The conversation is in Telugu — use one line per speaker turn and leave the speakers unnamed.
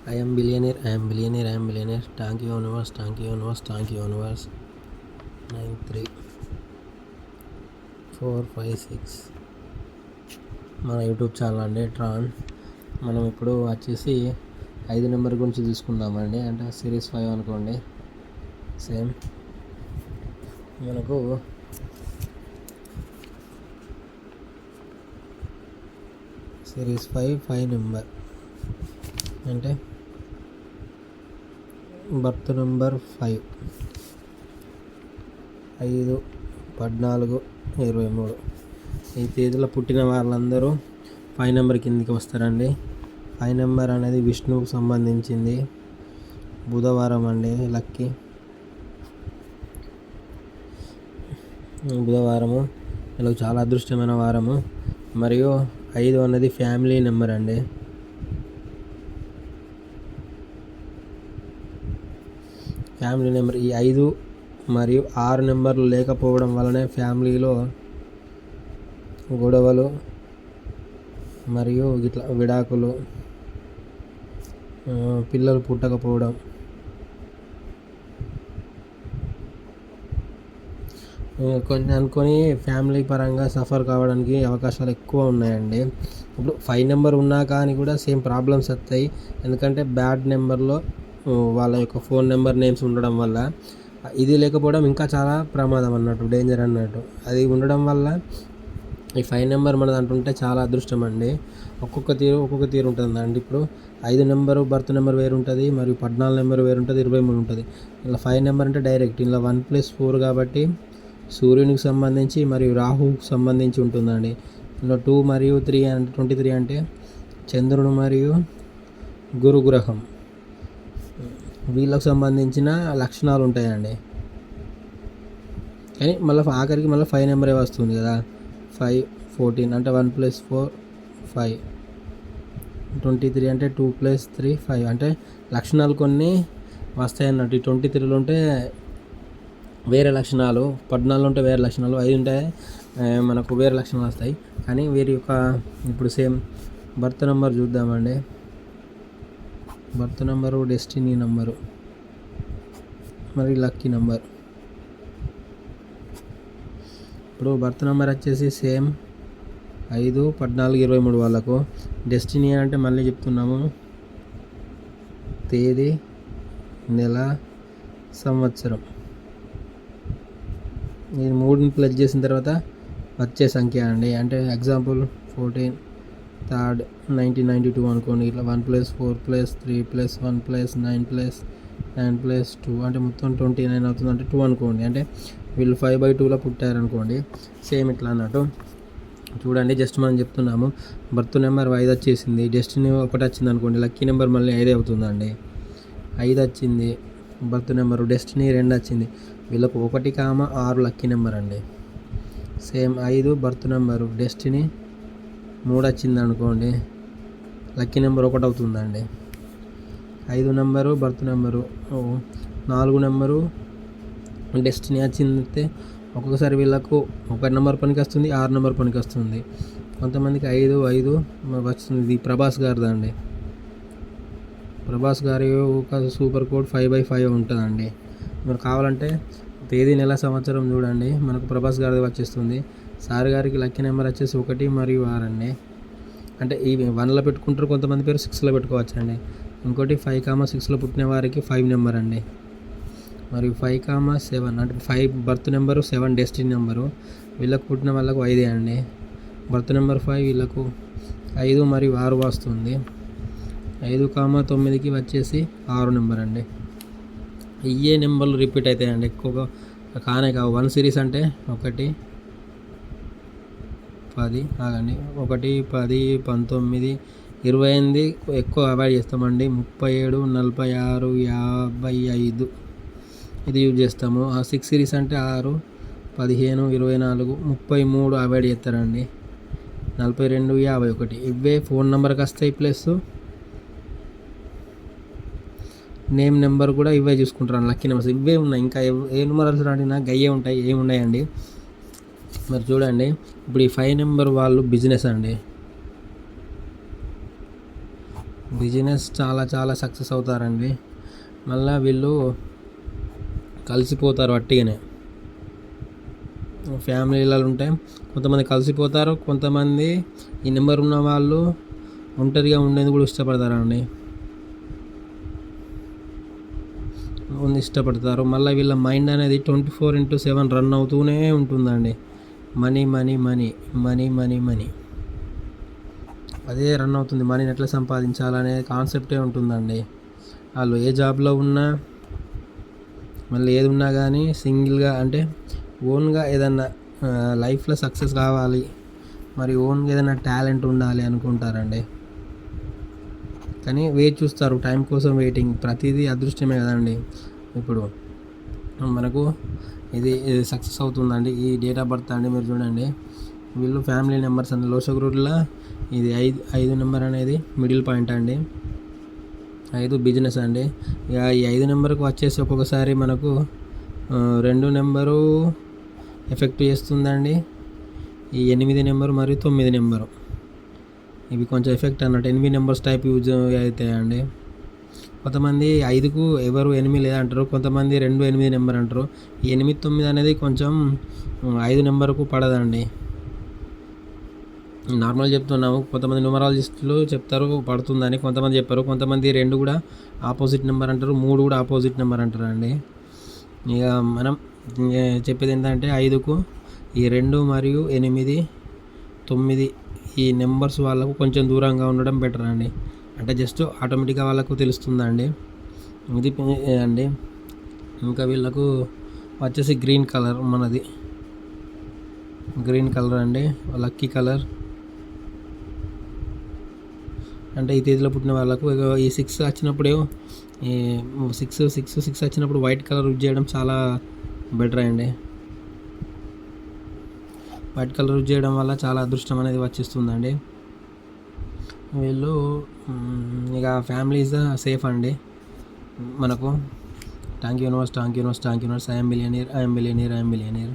I am billionaire, I am billionaire, I am billionaire. Thank you universe, thank you universe, thank you universe. 9 3 4 5 6 మన యూట్యూబ్ ఛానల్ అండి ట్రాన్. మనం ఇప్పుడు వచ్చేసి 5 నెంబర్ గురించి తీసుకుందామండి. అంటే సిరీస్ 5 అనుకోండి. సేమ్ మనకు సిరీస్ 5 నెంబర్ అంటే బర్త్ నెంబర్ 5 5 14 23 ఈ తేదీలో పుట్టిన వాళ్ళందరూ 5 నెంబర్ కిందికి వస్తారండి. 5 నెంబర్ అనేది విష్ణువుకు సంబంధించింది. బుధవారం అండి లక్కీ. బుధవారము ఇలా చాలా అదృష్టమైన వారము. మరియు 5 అనేది ఫ్యామిలీ నెంబర్ అండి. ఫ్యామిలీ నెంబర్ ఈ 5 మరియు 6 నెంబర్లు లేకపోవడం వలనే ఫ్యామిలీలో గొడవలు మరియు ఇట్లా విడాకులు, పిల్లలు పుట్టకపోవడం, కొన్ని అనుకొని ఫ్యామిలీ పరంగా సఫర్ కావడానికి అవకాశాలు ఎక్కువ ఉన్నాయండి. ఇప్పుడు 5 నెంబర్ ఉన్నా కానీ కూడా సేమ్ ప్రాబ్లమ్స్ వస్తాయి. ఎందుకంటే బ్యాడ్ నెంబర్లో వాళ్ళ యొక్క ఫోన్ నెంబర్ నేమ్స్ ఉండడం వల్ల ఇది లేకపోవడం ఇంకా చాలా ప్రమాదం అన్నట్టు, డేంజర్ అన్నట్టు. అది ఉండడం వల్ల ఈ 5 నెంబర్ మనది అంటుంటే చాలా అదృష్టం అండి. ఒక్కొక్క తీరు ఉంటుందండి. ఇప్పుడు 5 నెంబరు బర్త్ నెంబర్ వేరు ఉంటుంది, మరియు 14 నెంబర్ వేరు ఉంటుంది, 23 ఉంటుంది. ఇలా 5 నెంబర్ అంటే డైరెక్ట్ ఇలా 1+4 కాబట్టి సూర్యునికి సంబంధించి మరియు రాహువుకు సంబంధించి ఉంటుందండి. ఇలా 2 మరియు 3 అంటే 23 అంటే చంద్రుడు మరియు గురుగ్రహం, వీళ్ళకు సంబంధించిన లక్షణాలు ఉంటాయండి. కానీ మళ్ళీ ఆఖరికి మళ్ళీ 5 నెంబరే వస్తుంది కదా. 5 14 అంటే 1+4 5, 23 అంటే 2+3 5 అంటే లక్షణాలు కొన్ని వస్తాయి అన్నట్టు. 23లో ఉంటే వేరే లక్షణాలు, 14లో ఉంటే వేరే లక్షణాలు, 5 ఉంటే మనకు వేరే లక్షణాలు వస్తాయి. కానీ వీరి యొక్క ఇప్పుడు సేమ్ బర్త్ నెంబర్ చూద్దామండి. బర్త్ నెంబరు డెస్టినీ నెంబరు మరి లక్కీ నెంబర్. ఇప్పుడు బర్త్ నెంబర్ వచ్చేసి సేమ్ 5 14 23 వాళ్ళకు. డెస్టినీ అంటే మళ్ళీ చెప్తున్నాము, తేదీ, నెల, సంవత్సరం. ఇది 3ని ప్లస్ చేసిన తర్వాత వచ్చే సంఖ్య అండి. అంటే ఎగ్జాంపుల్ 14 3rd 1992 అనుకోండి. ఇట్లా 1+4+3+1+9+2 అంటే మొత్తం 29 అవుతుంది. అంటే 2 అనుకోండి. అంటే వీళ్ళు 5/2లో పుట్టారనుకోండి. సేమ్ ఇట్లా అన్నట్టు చూడండి. జస్ట్ మనం చెప్తున్నాము. బర్త్ నెంబర్ 5 వచ్చేసింది, డెస్టినీ 1 వచ్చింది అనుకోండి. లక్కీ నెంబర్ మళ్ళీ 5 అవుతుందండి. 5 వచ్చింది బర్త్ నెంబరు, డెస్టినీ 2 వచ్చింది. వీళ్ళకు 1,6 లక్కీ నెంబర్ అండి. సేమ్ 5 బర్త్ నెంబరు, డెస్టినీ 3 వచ్చింది అనుకోండి. లక్కీ నెంబర్ 1 అవుతుందండి. 5 number birth number, 4 number destiny వచ్చింది. ఒక్కొక్కసారి వీళ్ళకు 1 నెంబర్ పనికి వస్తుంది, 6 నెంబర్ పనికి వస్తుంది. కొంతమందికి 5 వస్తుంది. ఇది ప్రభాస్ గారిది అండి. ప్రభాస్ గారి ఒక సూపర్ కోడ్ 5/5 ఉంటుందండి. మీరు కావాలంటే తేదీ, నెల, సంవత్సరం చూడండి. మనకు ప్రభాస్ గారిది వచ్చేస్తుంది. సార్ గారికి లక్కీ నెంబర్ వచ్చేసి 1 మరియు 6 అండి. అంటే ఈ 1లో పెట్టుకుంటారు, కొంతమంది పేరు 6లో పెట్టుకోవచ్చు అండి. ఇంకోటి 5,6లో పుట్టిన వారికి 5 నెంబర్ అండి. మరియు 5,7 అంటే 5 బర్త్ నెంబరు, 7 డెస్టినీ నెంబరు. వీళ్ళకు పుట్టిన వాళ్ళకు 5 అండి. బర్త్ నెంబర్ 5 వీళ్ళకు 5 మరియు 6 వస్తుంది. 5,9కి వచ్చేసి 6 నెంబర్ అండి. ఇవే నెంబర్లు రిపీట్ అవుతాయండి ఎక్కువగా, కానే కావు. 1 సిరీస్ అంటే 1 10 ఆగండి 1 10 19 28 ఎక్కువ అవాయిడ్ చేస్తామండి. 37 46 55 ఇది యూజ్ చేస్తాము. ఆ 6 సిరీస్ అంటే 6 15 24 33 అవాయిడ్ చేస్తారండి. 42 51 ఇవే ఫోన్ నెంబర్కి వస్తాయి. ప్లస్ నేమ్ నెంబర్ కూడా ఇవే చూసుకుంటారు. లక్కీ నెంబర్స్ ఇవే ఉన్నాయి. ఇంకా ఏ నెంబర్స్ అడిగినా గయ్యే ఉంటాయి, ఏమున్నాయండి. మరి చూడండి. ఇప్పుడు ఈ 5 నెంబర్ వాళ్ళు బిజినెస్ అండి. బిజినెస్ చాలా చాలా సక్సెస్ అవుతారండి. మళ్ళీ వీళ్ళు కలిసిపోతారు అట్టిగానే. ఫ్యామిలీలలో ఉంటే కొంతమంది కలిసిపోతారు, కొంతమంది ఈ నెంబర్ ఉన్న వాళ్ళు ఒంటరిగా ఉండేందుకు కూడా ఇష్టపడతారండి, ఇష్టపడతారు. మళ్ళీ వీళ్ళ మైండ్ అనేది 24/7 రన్ అవుతూనే ఉంటుందండి. Money money money money money money అదే రన్ అవుతుంది. మనీని ఎట్లా సంపాదించాలనే కాన్సెప్టే ఉంటుందండి. వాళ్ళు ఏ జాబ్లో ఉన్నా, మళ్ళీ ఏది ఉన్నా కానీ సింగిల్గా అంటే ఓన్గా ఏదన్నా లైఫ్లో సక్సెస్ కావాలి, మరి ఓన్గా ఏదైనా టాలెంట్ ఉండాలి అనుకుంటారండి. కానీ వెయిట్ చూస్తారు, టైం కోసం వెయిటింగ్. ప్రతిదీ అదృష్టమే కదండి. ఇప్పుడు మనకు ఇది సక్సెస్ అవుతుందండి. ఈ డేట్ ఆఫ్ బర్త్ అండి మీరు చూడండి. వీళ్ళు ఫ్యామిలీ నెంబర్స్ అండి. లోషగ్రూడ్లో ఇది 5 నెంబర్ అనేది మిడిల్ పాయింట్ అండి. 5 బిజినెస్ అండి. ఇక ఈ 5 నెంబర్కి వచ్చేసి ఒక్కొక్కసారి మనకు 2 నెంబరు ఎఫెక్ట్ చేస్తుందండి. ఈ 8 నెంబరు మరియు 9 నెంబరు ఇవి కొంచెం ఎఫెక్ట్ అన్నట్టు. 8 నెంబర్స్ టైప్ యూజ్ అవుతాయండి. కొంతమంది 5కు ఎవరు 8 లేదంటారు, కొంతమంది 2 8 నెంబర్ అంటారు. ఈ 8 9 అనేది కొంచెం 5 నెంబర్కు పడదండి. నార్మల్ చెప్తున్నాము. కొంతమంది న్యూమరాలజిస్టులు చెప్తారు పడుతుందని, కొంతమంది చెప్పారు. కొంతమంది 2 కూడా ఆపోజిట్ నెంబర్ అంటారు, 3 కూడా ఆపోజిట్ నెంబర్ అంటారు అండి. ఇక మనం చెప్పేది ఏంటంటే 5కు ఈ 2 మరియు 8 9 ఈ నెంబర్స్ వాళ్ళకు కొంచెం దూరంగా ఉండడం బెటర్ అండి. అంటే జస్ట్ ఆటోమేటిక్గా వాళ్ళకు తెలుస్తుందండి ఇది అండి. ఇంకా వీళ్ళకు వచ్చేసి గ్రీన్ కలర్, మనది గ్రీన్ కలర్ అండి, లక్కీ కలర్. అంటే ఈ తేదీలో పుట్టిన వాళ్ళకు ఈ 6 వచ్చినప్పుడే, ఈ 6 వచ్చినప్పుడు వైట్ కలర్ యూజ్ చేయడం చాలా బెటర్ అండి. వైట్ కలర్ యూజ్ చేయడం వల్ల చాలా అదృష్టం అనేది వచ్చేస్తుందండి. వీళ్ళు ఇక ఫ్యామిలీ ఈజ్ సేఫ్ అండి మనకు. Thank you universe, thank you universe, thank you universe. I'm billionaire, I'm billionaire, I'm billionaire.